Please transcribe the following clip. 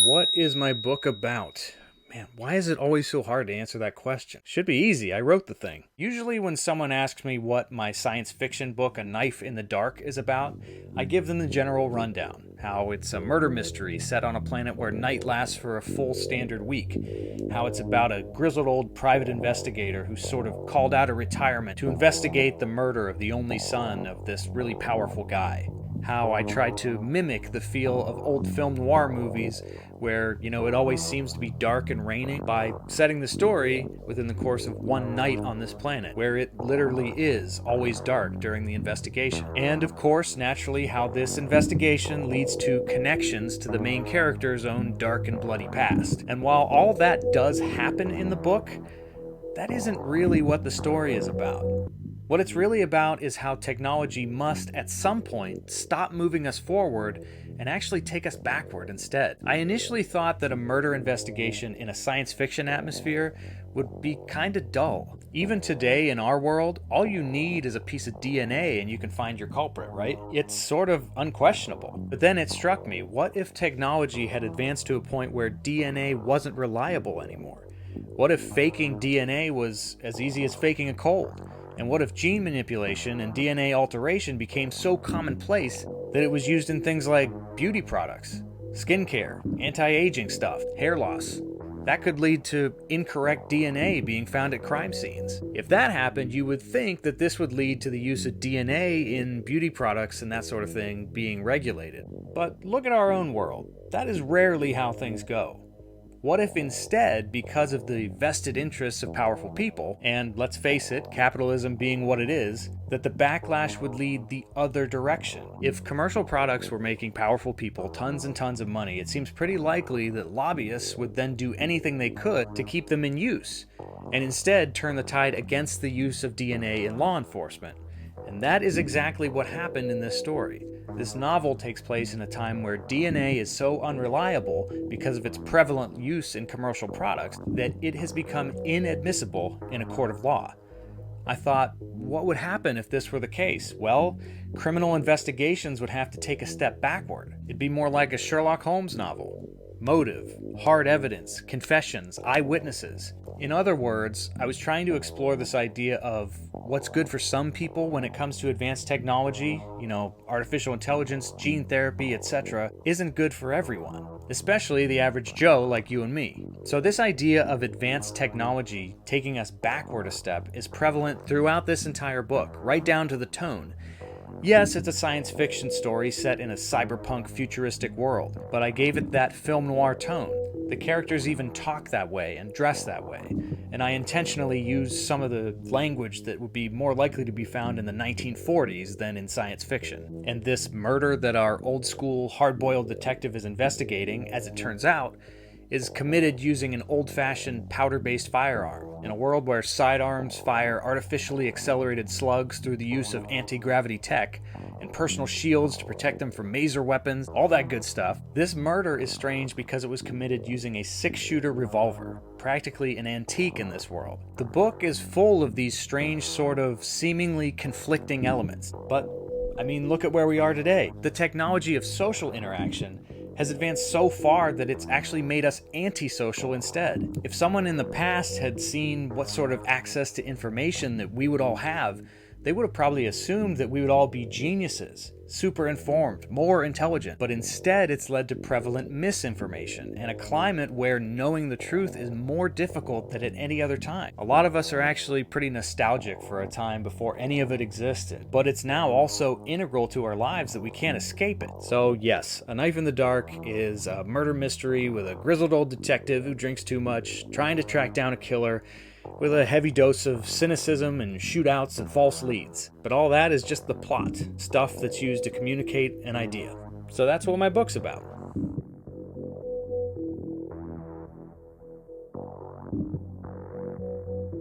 What is my book about? Man, why is it always so hard to answer that question? Should be easy, I wrote the thing. Usually when someone asks me what my science fiction book, A Knife in the Dark, is about, I give them the general rundown. How it's a murder mystery set on a planet where night lasts for a full standard week. How it's about a grizzled old private investigator who's sort of called out of retirement to investigate the murder of the only son of this really powerful guy. How I tried to mimic the feel of old film noir movies where, it always seems to be dark and raining by setting the story within the course of one night on this planet, where it literally is always dark during the investigation. And of course, naturally, how this investigation leads to connections to the main character's own dark and bloody past. And while all that does happen in the book, that isn't really what the story is about. What it's really about is how technology must, at some point, stop moving us forward and actually take us backward instead. I initially thought that a murder investigation in a science fiction atmosphere would be kinda dull. Even today in our world, all you need is a piece of DNA and you can find your culprit, right? It's sort of unquestionable. But then it struck me, what if technology had advanced to a point where DNA wasn't reliable anymore? What if faking DNA was as easy as faking a cold? And what if gene manipulation and DNA alteration became so commonplace that it was used in things like beauty products, skincare, anti-aging stuff, hair loss? That could lead to incorrect DNA being found at crime scenes. If that happened, you would think that this would lead to the use of DNA in beauty products and that sort of thing being regulated. But look at our own world. That is rarely how things go. What if instead, because of the vested interests of powerful people, and let's face it, capitalism being what it is, that the backlash would lead the other direction? If commercial products were making powerful people tons and tons of money, it seems pretty likely that lobbyists would then do anything they could to keep them in use, and instead turn the tide against the use of DNA in law enforcement. And that is exactly what happened in this story. This novel takes place in a time where DNA is so unreliable because of its prevalent use in commercial products that it has become inadmissible in a court of law. I thought, what would happen if this were the case? Well, criminal investigations would have to take a step backward. It'd be more like a Sherlock Holmes novel. Motive, hard evidence, confessions, eyewitnesses. In other words, I was trying to explore this idea of what's good for some people when it comes to advanced technology, artificial intelligence, gene therapy, etc., isn't good for everyone, especially the average Joe like you and me. So this idea of advanced technology taking us backward a step is prevalent throughout this entire book, right down to the tone. Yes, it's a science fiction story set in a cyberpunk futuristic world, but I gave it that film noir tone. The characters even talk that way and dress that way, and I intentionally used some of the language that would be more likely to be found in the 1940s than in science fiction. And this murder that our old-school, hard-boiled detective is investigating, as it turns out, is committed using an old-fashioned powder-based firearm. In a world where sidearms fire artificially accelerated slugs through the use of anti-gravity tech, and personal shields to protect them from maser weapons, all that good stuff, this murder is strange because it was committed using a 6-shooter revolver, practically an antique in this world. The book is full of these strange sort of seemingly conflicting elements, but look at where we are today. The technology of social interaction has advanced so far that it's actually made us antisocial instead. If someone in the past had seen what sort of access to information that we would all have, they would have probably assumed that we would all be geniuses, super informed, more intelligent. But instead, it's led to prevalent misinformation and a climate where knowing the truth is more difficult than at any other time. A lot of us are actually pretty nostalgic for a time before any of it existed, but it's now also integral to our lives that we can't escape it. So yes, A Knife in the Dark is a murder mystery with a grizzled old detective who drinks too much, trying to track down a killer, with a heavy dose of cynicism and shootouts and false leads. But all that is just the plot, stuff that's used to communicate an idea. So that's what my book's about.